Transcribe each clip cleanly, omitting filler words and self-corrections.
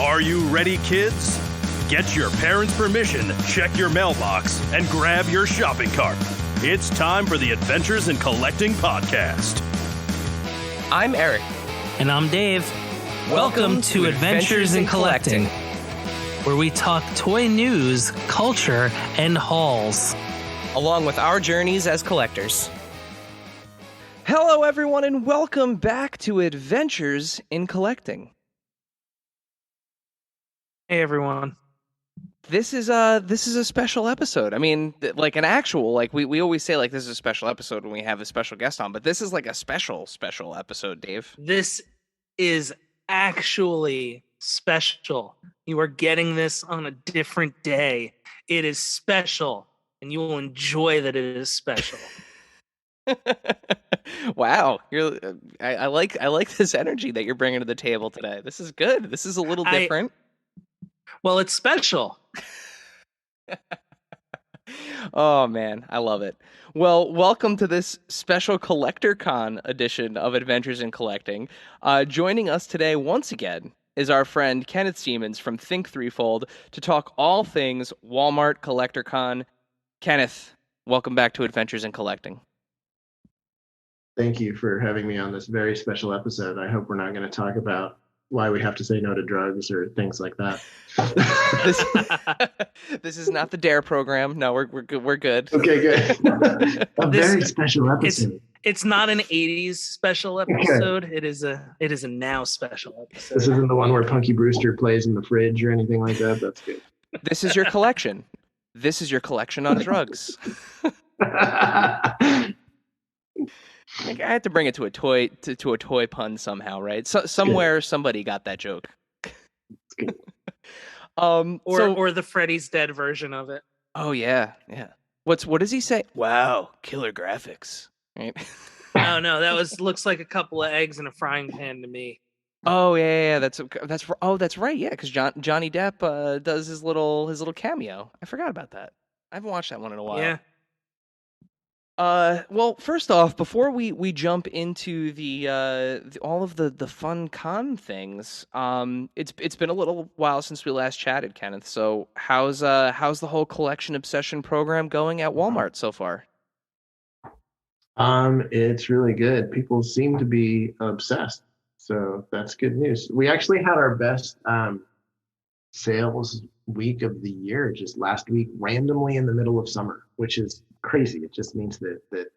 Are you ready, kids? Get your parents' permission, check your mailbox, and grab your shopping cart. It's time for the Adventures in Collecting podcast. I'm Erik. And I'm Dave. Welcome to Adventures in Collecting, where we talk toy news, culture, and hauls, along with our journeys as collectors. Hello, everyone, and welcome back to Adventures in Collecting. Hey, everyone. This is a special episode. I mean, like an actual, like we always say, like this is a special episode when we have a special guest on, but this is like a special episode, Dave. This is actually special. You are getting this on a different day. It is special, and you will enjoy that it is special. Wow, I like this energy that you're bringing to the table today. This is good. This is a little different. Well, it's special. Oh man, I love it. Well, welcome to this special Collector Con edition of Adventures in Collecting. Joining us today once again is our friend Kenneth Siemens from Think Threefold to talk all things Walmart Collector Con. Kenneth, welcome back to Adventures in Collecting. Thank you for having me on this very special episode. I hope we're not going to talk about why we have to say no to drugs or things like that. This is not the DARE program. No, we're good. We're good. Okay, good. Very special episode. It's not an 80s special episode. Okay. It is a now special episode. This isn't the one where Punky Brewster plays in the fridge or anything like that. That's good. This is your collection. This is your collection on drugs. I had to bring it to a toy pun somehow, right? So somewhere somebody got that joke. Or the Freddy's Dead version of it. Oh yeah. What does he say? Wow, killer graphics. Right? No, that looks like a couple of eggs in a frying pan to me. Oh yeah. That's right. Yeah, because Johnny Depp does his little cameo. I forgot about that. I haven't watched that one in a while. Yeah. Well, first off, before we jump into the all of the fun con things, it's been a little while since we last chatted, Kenneth. So how's the whole collection obsession program going at Walmart so far? It's really good. People seem to be obsessed, so that's good news. We actually had our best sales week of the year just last week, randomly in the middle of summer, which is crazy. It just means that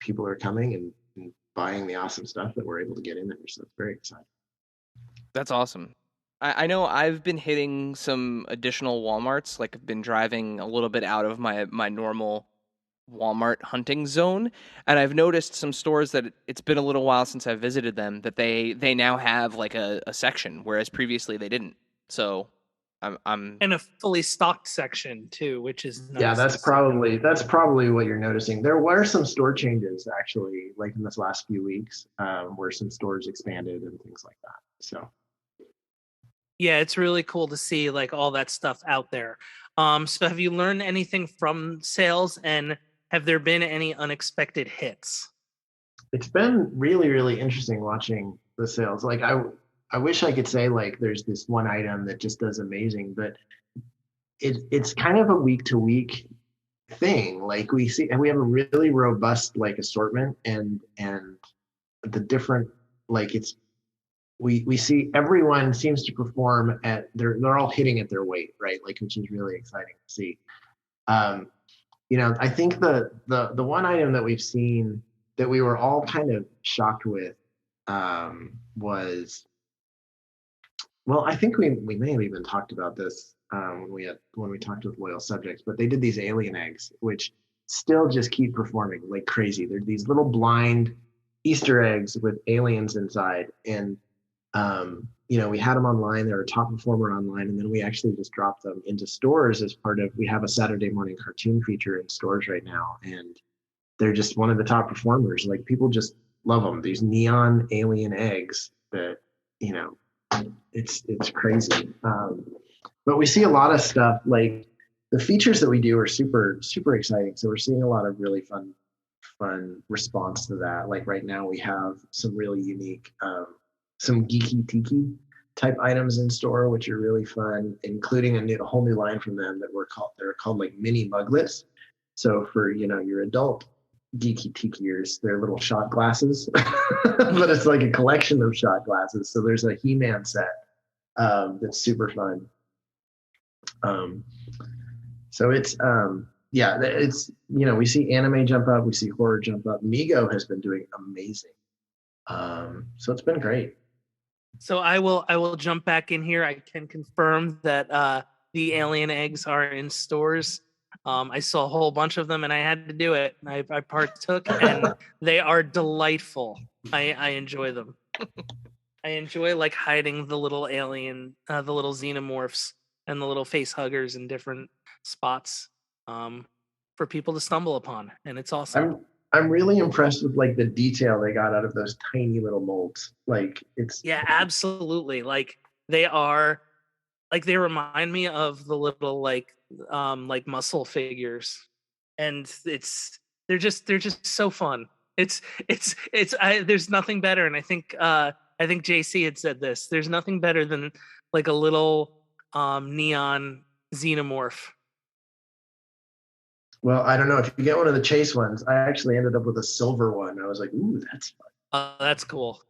people are coming and buying the awesome stuff that we're able to get in there. So it's very exciting. That's awesome. I know I've been hitting some additional Walmarts. Like I've been driving a little bit out of my normal Walmart hunting zone, and I've noticed some stores that it's been a little while since I've visited them that they now have like a section, whereas previously they didn't. So I'm in a fully stocked section too, which is nice. Yeah, that's probably what you're noticing. There were some store changes actually, like in this last few weeks, where some stores expanded and things like that. So yeah, it's really cool to see like all that stuff out there. So have you learned anything from sales, and have there been any unexpected hits? It's been really, really interesting watching the sales. Like I wish I could say like there's this one item that just does amazing, but it's kind of a week to week thing. Like we have a really robust like assortment and the different like we see everyone seems to perform at they're all hitting at their weight, right? Like, which is really exciting to see. I think the one item that we've seen that we were all kind of shocked with was, well, I think we may have even talked about this when we talked with loyal subjects, but they did these alien eggs, which still just keep performing like crazy. They're these little blind Easter eggs with aliens inside, and we had them online. They're a top performer online, and then we actually just dropped them into stores as part of. We have a Saturday morning cartoon feature in stores right now, and they're just one of the top performers. Like people just love them. These neon alien eggs that it's crazy. But we see a lot of stuff like the features that we do are super, super exciting. So we're seeing a lot of really fun response to that. Like right now we have some really unique, some geeky tiki type items in store, which are really fun, including a whole new line from them that they're called like mini muglets. So for your adult geeky tiki ears, they're little shot glasses, but it's like a collection of shot glasses. So there's a He-Man set that's super fun. So it's we see anime jump up, we see horror jump up. Migo has been doing amazing. So it's been great. So I will jump back in here. I can confirm that the alien eggs are in stores. I saw a whole bunch of them and I had to do it. I partook and they are delightful. I enjoy them. I enjoy like hiding the little alien, the little xenomorphs and the little face huggers in different spots for people to stumble upon. And it's awesome. I'm really impressed with like the detail they got out of those tiny little molds. Like yeah, absolutely. Like they remind me of the little like muscle figures, and they're just so fun. There's nothing better, and I think JC had said this. There's nothing better than like a little neon xenomorph. Well, I don't know. If you get one of the chase ones, I actually ended up with a silver one. I was like, ooh, that's fun. That's cool.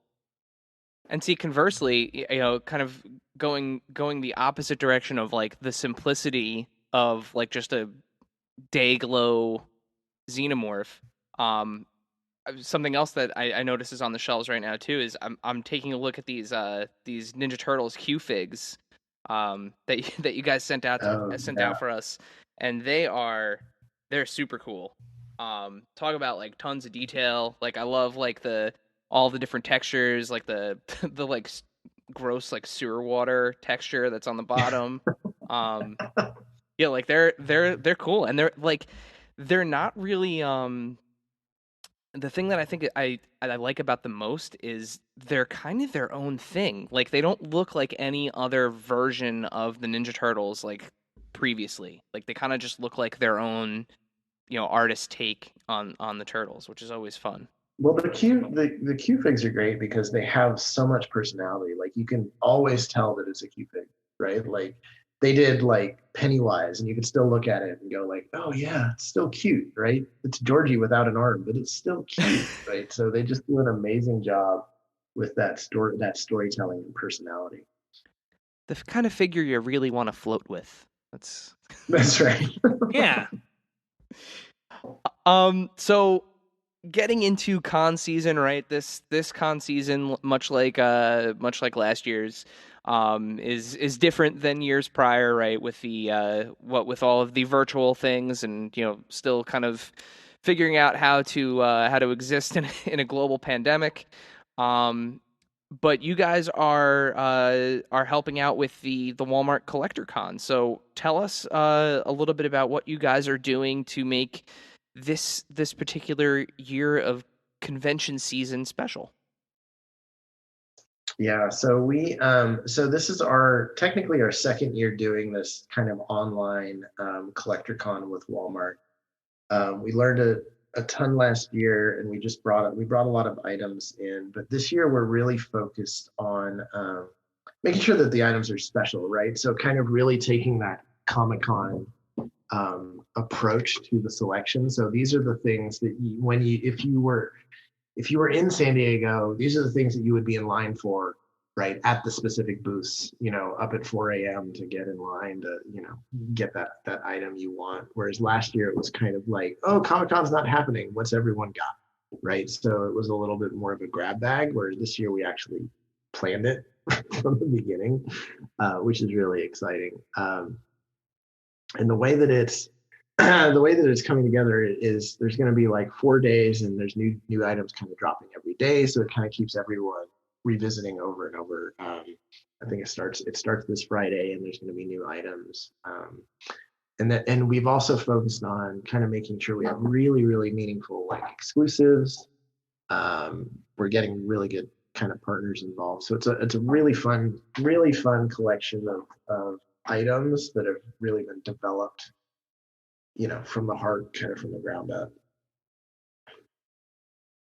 And see, conversely, kind of going the opposite direction of like the simplicity of like just a day glow xenomorph. Something else that I notice is on the shelves right now too is I'm taking a look at these Ninja Turtles Qfigs that you guys sent out for us, and they're super cool. Talk about like tons of detail. Like I love like all the different textures, like the the like gross like sewer water texture that's on the bottom. Yeah, like they're cool, and they're not really the thing that I think I like about them most is they're kind of their own thing. Like they don't look like any other version of the Ninja Turtles like previously. Like they kind of just look like their own, artist take on the turtles, which is always fun. Well, the Qfigs are great because they have so much personality. Like you can always tell that it's a Qfig, right? Like they did like Pennywise, and you can still look at it and go like, oh yeah, it's still cute, right? It's Georgie without an arm, but it's still cute, right? So they just do an amazing job with that storytelling and personality. The kind of figure you really want to float with. That's right. Yeah. So getting into con season, right? This con season, much like last year's, is different than years prior, right? With the with all of the virtual things, and still kind of figuring out how to exist in a global pandemic. But you guys are helping out with the Walmart Collector Con. So tell us a little bit about what you guys are doing to make this particular year of convention season special. Yeah, so this is technically our second year doing this kind of online collector con with Walmart. We learned a ton last year, and we brought a lot of items in, but this year we're really focused on making sure that the items are special, right? So kind of really taking that Comic-Con approach to the selection. So these are the things that if you were in San Diego, these are the things that you would be in line for, right, at the specific booths, up at 4 a.m. to get in line to, get that item you want. Whereas last year it was kind of like, oh, Comic-Con's not happening. What's everyone got, right? So it was a little bit more of a grab bag, whereas this year we actually planned it from the beginning, which is really exciting. And the way that it's coming together is there's going to be like 4 days, and there's new items kind of dropping every day, so it kind of keeps everyone revisiting over and over. I think it starts this Friday, and there's going to be new items, and we've also focused on kind of making sure we have really, really meaningful like exclusives. We're getting really good kind of partners involved, so it's a really fun collection of items that have really been developed, from the heart, kind of from the ground up.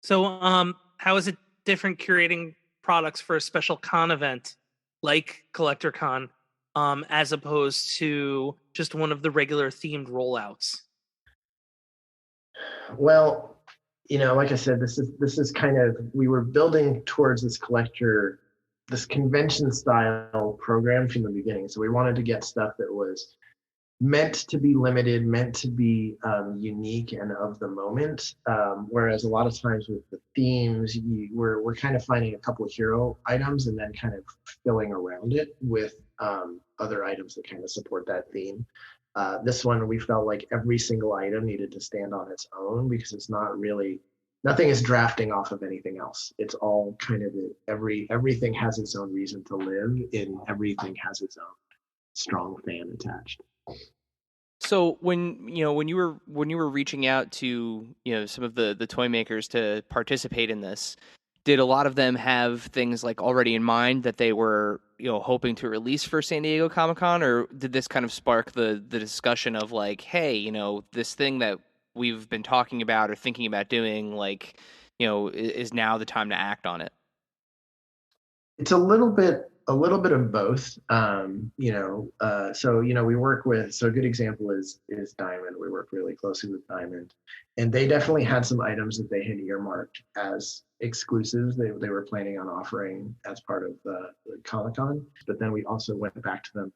So, how is it different curating products for a special con event like CollectorCon, as opposed to just one of the regular themed rollouts? Well, like I said, this is kind of, we were building towards this convention style program from the beginning. So we wanted to get stuff that was meant to be limited, meant to be unique and of the moment. Whereas a lot of times with the themes, we're kind of finding a couple of hero items and then kind of filling around it with other items that kind of support that theme. This one, we felt like every single item needed to stand on its own because it's not really, nothing is drafting off of anything else. It's all kind of, everything has its own reason to live, and everything has its own strong fan attached. So when you were reaching out to some of the toy makers to participate in this, did a lot of them have things like already in mind that they were hoping to release for San Diego Comic-Con, or did this kind of spark the discussion of like, hey, this thing that we've been talking about or thinking about doing, like, is now the time to act on it? It's a little bit of both. So we work with, so a good example is Diamond. We work really closely with Diamond, and they definitely had some items that they had earmarked as exclusives they were planning on offering as part of the Comic-Con. But then we also went back to them,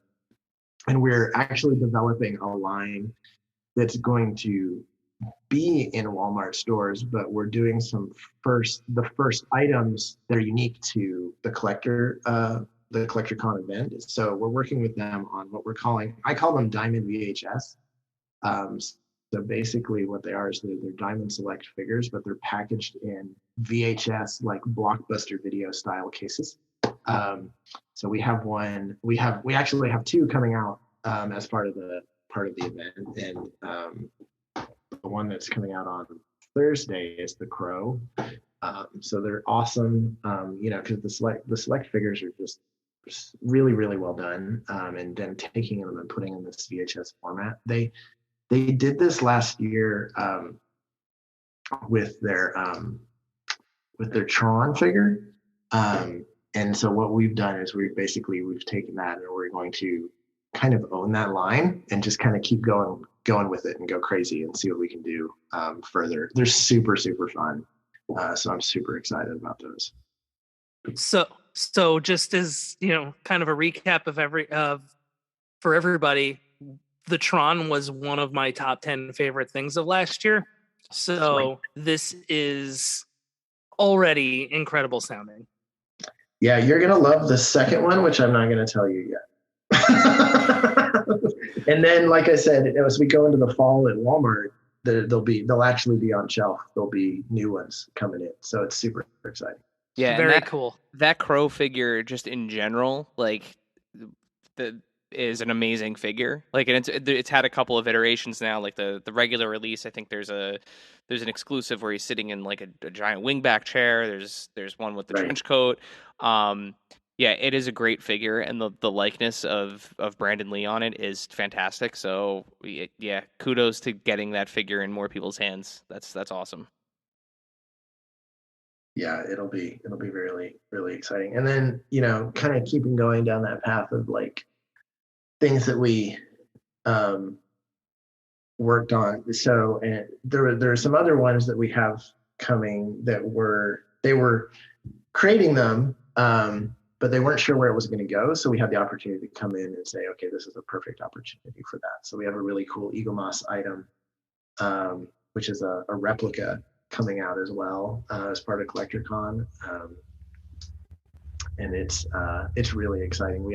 and we're actually developing a line that's going to be in Walmart stores, but we're doing the first items that are unique to the CollectorCon event. So we're working with them on what I call them Diamond VHS. So basically what they are is they're Diamond Select figures, but they're packaged in VHS, like Blockbuster video style cases. So we actually have two coming out as part of the event, and the one that's coming out on Thursday is the Crow. So they're awesome, because the select figures are just really, really well done. And then taking them and putting in this VHS format. They did this last year with their Tron figure. And so what we've done is we've taken that and we're going to kind of own that line and just kind of keep going with it and go crazy and see what we can do further. They're super, super fun. So I'm super excited about those. So just as kind of a recap for everybody, the Tron was one of my top 10 favorite things of last year. So this is already incredible sounding. Yeah, you're gonna love the second one, which I'm not gonna tell you yet. And then, like I said, as we go into the fall at Walmart, they'll actually be on shelf. There'll be new ones coming in, so it's super exciting. Yeah, very cool. That Crow figure, just in general, like, is an amazing figure. Like, and it's had a couple of iterations now. Like the regular release, I think there's an exclusive where he's sitting in like a giant wingback chair. There's one with the trench coat. Yeah, it is a great figure, and the likeness of Brandon Lee on it is fantastic. So yeah, kudos to getting that figure in more people's hands. That's awesome. Yeah, it'll be really, really exciting. And then, kind of keeping going down that path of like things that we worked on. So, and there are some other ones that we have coming that they were creating them, but they weren't sure where it was going to go. So we had the opportunity to come in and say, okay, this is a perfect opportunity for that. So we have a really cool Eagle Moss item, which is a replica coming out as well as part of CollectorCon, and it's really exciting.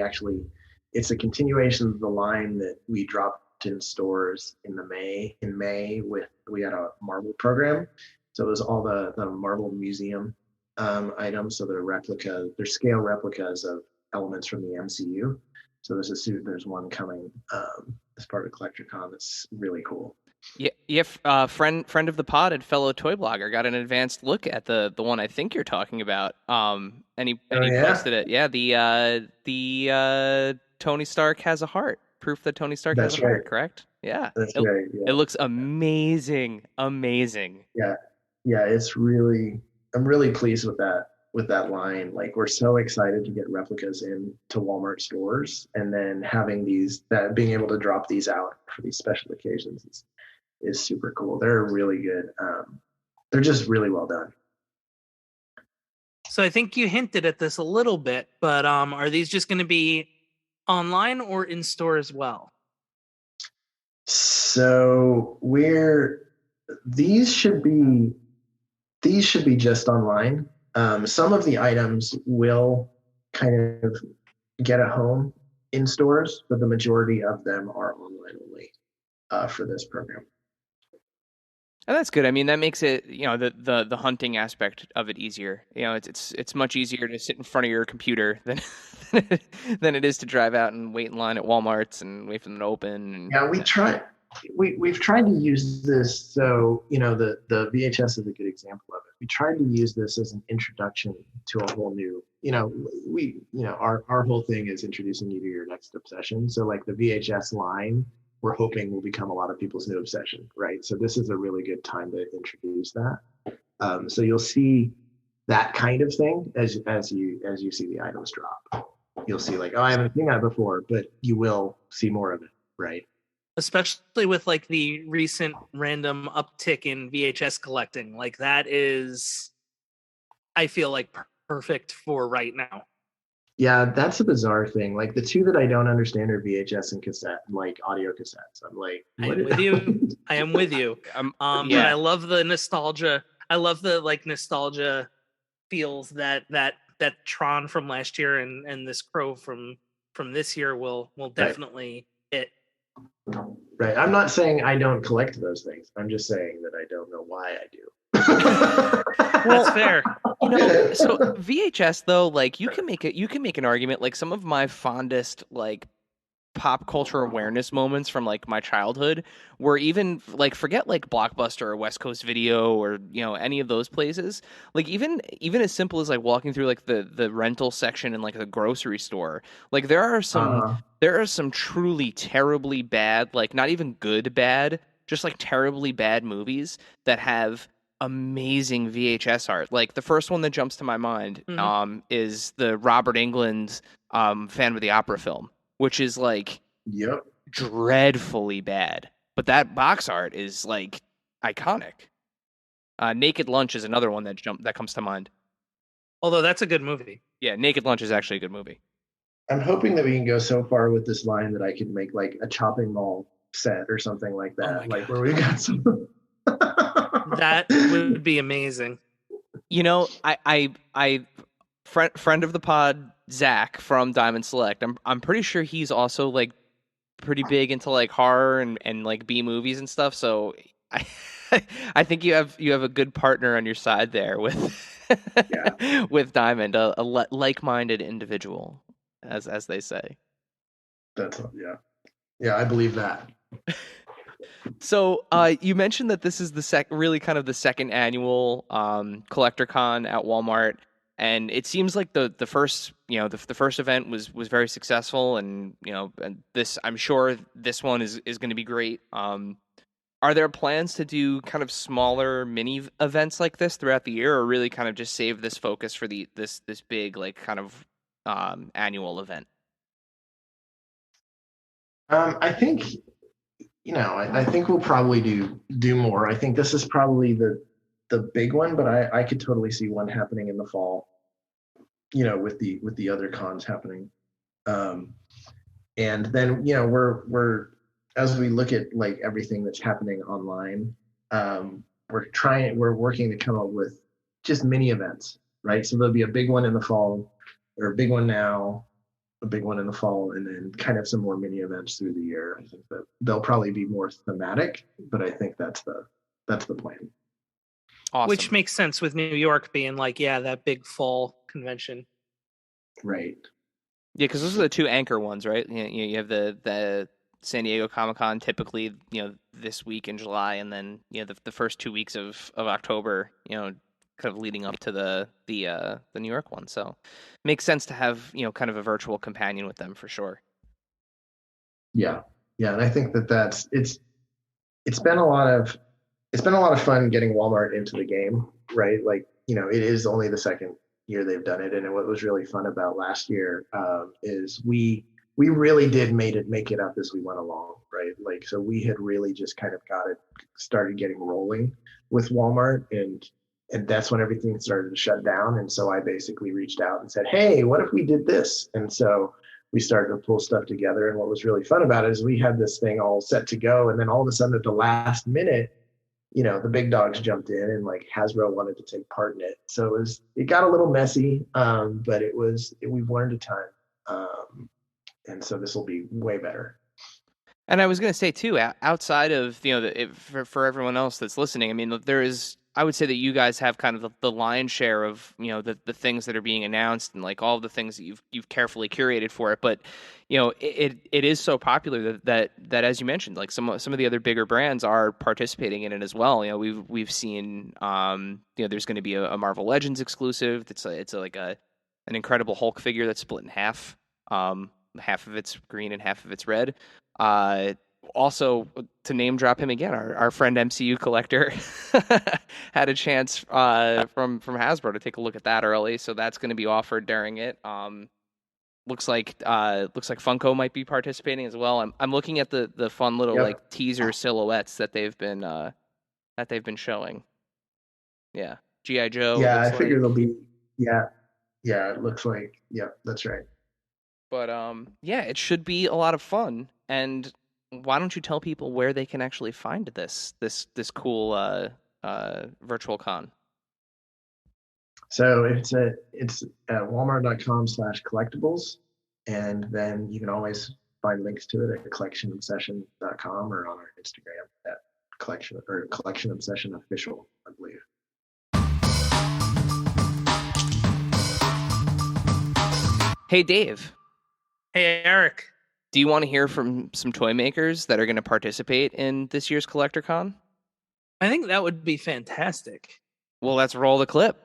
It's a continuation of the line that we dropped in stores in May. We had a Marvel program, so it was all the Marvel Museum items. So they're scale replicas of elements from the MCU. So there's one coming as part of CollectorCon that's really cool. Yeah. Friend of the pod and fellow toy blogger got an advanced look at the one I think you're talking about. And he posted it. Yeah, the Tony Stark has a heart. Proof that Tony Stark has a heart. Correct? Yeah. That's right. Yeah. It looks amazing. Amazing. Yeah. It's really. I'm really pleased with that. with that line. Like, we're so excited to get replicas into Walmart stores, and then having being able to drop these out for these special occasions is super cool. They're really good. They're just really well done. So I think you hinted at this a little bit, but are these just going to be online or in store as well? So these should be just online. Some of the items will kind of get a home in stores, but the majority of them are online only for this program. And that's good. I mean, that makes it, the hunting aspect of it easier. It's much easier to sit in front of your computer than than it is to drive out and wait in line at Walmart's and wait for them to open. And, yeah, we've tried to use this. So, the VHS is a good example of it. We tried to use this as an introduction to a whole new, our whole thing is introducing you to your next obsession. So like the VHS line, we're hoping will become a lot of people's new obsession, right? So this is a really good time to introduce that. So you'll see that kind of thing as you see the items drop. You'll see like, oh, I haven't seen that before, but you will see more of it, right? Especially with like the recent random uptick in VHS collecting. Like that is, I feel like perfect for right now. Yeah, that's a bizarre thing. Like the two that I don't understand are VHS and cassette, like audio cassettes. I'm like, I'm with you. I am with you. But I love the nostalgia. I love the like nostalgia feels that Tron from last year and this Crow from this year will definitely hit. Right. I'm not saying I don't collect those things. I'm just saying that I don't know why I do. That's fair. So VHS though, like you can make an argument. Like some of my fondest like pop culture awareness moments from like my childhood were even like forget like Blockbuster or West Coast Video or any of those places. Like even as simple as like walking through like the rental section in like the grocery store. Like there are some truly terribly bad, like not even good bad, just like terribly bad movies that have amazing VHS art. Like the first one that jumps to my mind is the Robert Englund Phantom of the Opera film, which is like dreadfully bad. But that box art is like iconic. Naked Lunch is another one that comes to mind. Although that's a good movie. Yeah, Naked Lunch is actually a good movie. I'm hoping that we can go so far with this line that I could make like a chopping mall set or something like that. Oh like where we got some That would be amazing. I friend of the pod, Zach from Diamond Select. I'm pretty sure he's also like pretty big into like horror and like B movies and stuff. So I think you have a good partner on your side there with with Diamond, a like-minded individual, as they say. That's yeah. I believe that. So you mentioned that this is really kind of the second annual Collector Con at Walmart, and it seems like the first the first event was very successful, and and this, I'm sure this one is going to be great. Are there plans to do kind of smaller mini events like this throughout the year, or really kind of just save this focus for this big like kind of annual event? I think I think we'll probably do more. I think this is probably the big one, but I could totally see one happening in the fall, with the other cons happening. And then, we're as we look at like everything that's happening online, we're working to come up with just mini events, right? So there'll be a big one in the fall, or a big one now, a big one in the fall, and then kind of some more mini events through the year. I think that they'll probably be more thematic, but I think that's the plan. Awesome. Which makes sense with New York being like, that big fall convention. Right. Yeah, because those are the two anchor ones, right? You have the San Diego Comic-Con typically, this week in July, and then the first 2 weeks of October, kind of leading up to the New York one. So makes sense to have kind of a virtual companion with them for sure. Yeah, and I think that's it's been a lot of fun getting Walmart into the game, right? Like it is only the second year they've done it. And what was really fun about last year is we really did make it up as we went along, right? Like, so we had really just kind of started getting rolling with Walmart, and that's when everything started to shut down. And so I basically reached out and said, hey, what if we did this? And so we started to pull stuff together. And what was really fun about it is we had this thing all set to go. And then all of a sudden at the last minute, the big dogs jumped in, and like Hasbro wanted to take part in it. So it got a little messy, but we've learned a ton. And so this will be way better. And I was going to say too, outside of, for everyone else that's listening, I mean, I would say that you guys have kind of the lion's share of, the things that are being announced and like all the things that you've carefully curated for it. But, it is so popular that as you mentioned, like some of the other bigger brands are participating in it as well. We've seen, there's going to be a Marvel Legends exclusive. It's like an Incredible Hulk figure that's split in half. Half of it's green and half of it's red. Also, to name drop him again, our friend MCU Collector had a chance from Hasbro to take a look at that early, so that's going to be offered during it. Looks like Funko might be participating as well. I'm looking at the fun little like teaser silhouettes that they've been showing. Yeah, G.I. Joe. Yeah, I figure they'll be. Yeah, it looks like. Yeah, that's right. But it should be a lot of fun. And why don't you tell people where they can actually find this cool virtual con? So it's at walmart.com/collectibles, and then you can always find links to it at collectionobsession.com or on our Instagram at Collection Obsession Official, I believe. Hey, Dave. Hey, Erik. Do you want to hear from some toy makers that are going to participate in this year's CollectorCon? I think that would be fantastic. Well, let's roll the clip.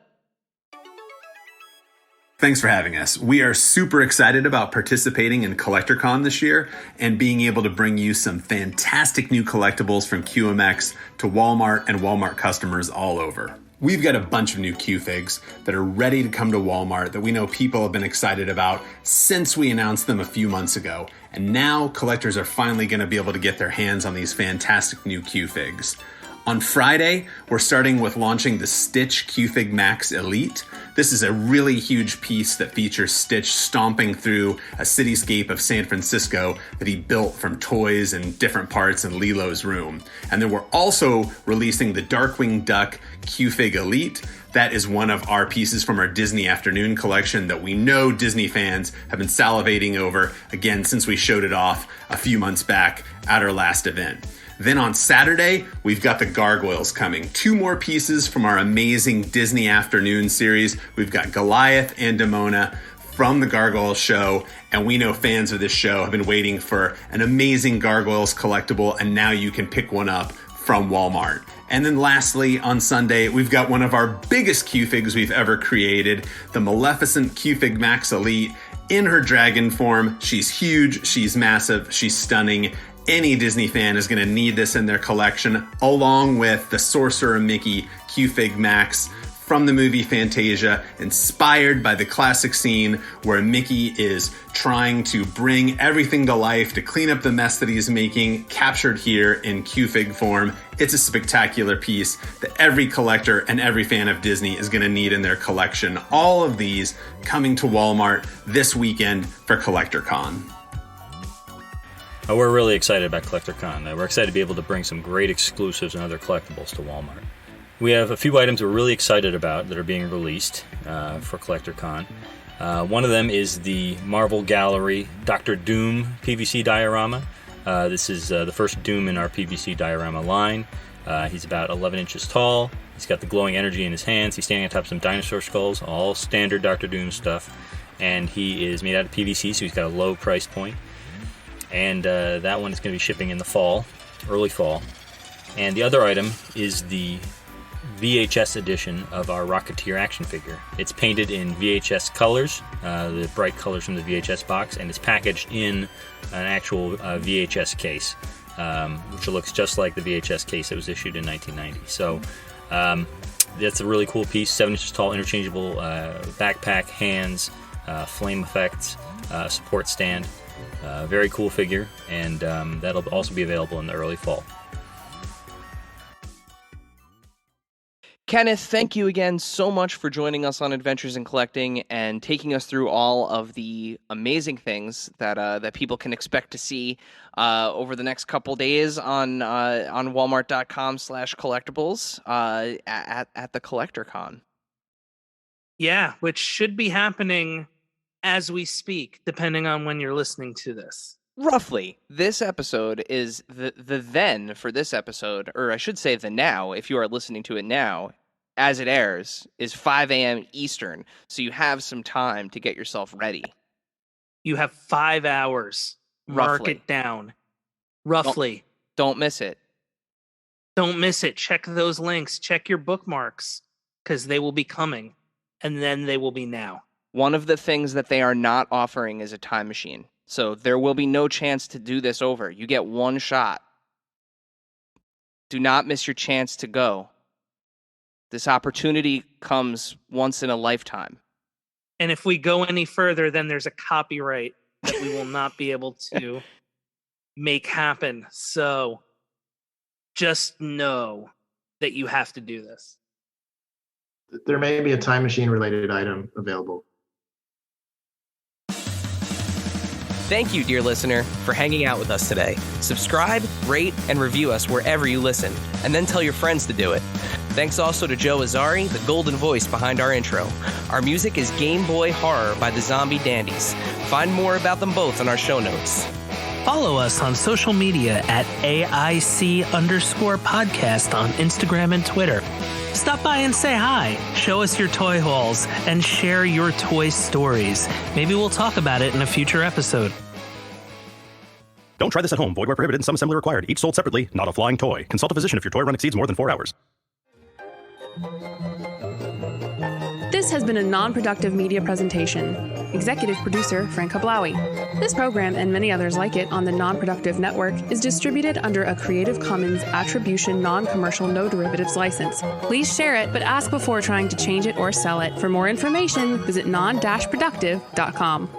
Thanks for having us. We are super excited about participating in CollectorCon this year and being able to bring you some fantastic new collectibles from QMX to Walmart and Walmart customers all over. We've got a bunch of new Qfigs that are ready to come to Walmart that we know people have been excited about since we announced them a few months ago. And now collectors are finally going to be able to get their hands on these fantastic new Qfigs. On Friday, we're starting with launching the Stitch Qfig Max Elite. This is a really huge piece that features Stitch stomping through a cityscape of San Francisco that he built from toys and different parts in Lilo's room. And then we're also releasing the Darkwing Duck Qfig Elite. That is one of our pieces from our Disney Afternoon collection that we know Disney fans have been salivating over, again, since we showed it off a few months back at our last event. Then on Saturday, we've got the Gargoyles coming. 2 more pieces from our amazing Disney Afternoon series. We've got Goliath and Demona from the Gargoyles show, and we know fans of this show have been waiting for an amazing Gargoyles collectible, and now you can pick one up from Walmart. And then lastly, on Sunday, we've got one of our biggest Qfigs we've ever created, the Maleficent Qfig Max Elite in her dragon form. She's huge, she's massive, she's stunning. Any Disney fan is going to need this in their collection, along with the Sorcerer Mickey Qfig Max from the movie Fantasia, inspired by the classic scene where Mickey is trying to bring everything to life to clean up the mess that he's making, captured here in Qfig form. It's a spectacular piece that every collector and every fan of Disney is going to need in their collection. All of these coming to Walmart this weekend for CollectorCon. We're really excited about CollectorCon. We're excited to be able to bring some great exclusives and other collectibles to Walmart. We have a few items we're really excited about that are being released for CollectorCon. One of them is the Marvel Gallery Dr. Doom PVC diorama. This is the first Doom in our PVC diorama line. He's about 11 inches tall. He's got the glowing energy in his hands. He's standing on top of some dinosaur skulls, all standard Dr. Doom stuff. And he is made out of PVC, so he's got a low price point. And that one is going to be shipping in the fall, early fall. And the other item is the VHS edition of our Rocketeer action figure. It's painted in VHS colors, the bright colors from the VHS box, and it's packaged in an actual VHS case, which looks just like the VHS case that was issued in 1990. So That's a really cool piece, 7 inches tall, interchangeable backpack, hands, flame effects, support stand. Very cool figure, and that'll also be available in the early fall. Kenneth, thank you again so much for joining us on Adventures in Collecting and taking us through all of the amazing things that people can expect to see over the next couple days on Walmart.com/collectibles at the CollectorCon. Yeah, which should be happening as we speak, depending on when you're listening to this. Roughly, this episode is the then for this episode, or I should say the now, if you are listening to it now, as it airs, is 5 a.m. Eastern. So you have some time to get yourself ready. You have 5 hours. Mark Roughly. it down. Roughly. Don't miss it. Don't miss it. Check those links. Check your bookmarks, because they will be coming, and then they will be now. One of the things that they are not offering is a time machine. So there will be no chance to do this over. You get one shot. Do not miss your chance to go. This opportunity comes once in a lifetime. And if we go any further, then there's a copyright that we will not be able to make happen. So just know that you have to do this. There may be a time machine related item available. Thank you, dear listener, for hanging out with us today. Subscribe, rate, and review us wherever you listen, and then tell your friends to do it. Thanks also to Joe Azzari, the golden voice behind our intro. Our music is Game Boy Horror by the Zombie Dandies. Find more about them both in our show notes. Follow us on social media at AIC_podcast on Instagram and Twitter. Stop by and say hi, show us your toy hauls, and share your toy stories. Maybe we'll talk about it in a future episode. Don't try this at home. Void where prohibited and some assembly required. Each sold separately, not a flying toy. Consult a physician if your toy run exceeds more than 4 hours. This has been a non-productive media presentation. Executive producer, Frank Hablawi. This program and many others like it on the Non-Productive Network is distributed under a Creative Commons Attribution Non-Commercial No Derivatives license. Please share it, but ask before trying to change it or sell it. For more information, visit non-productive.com.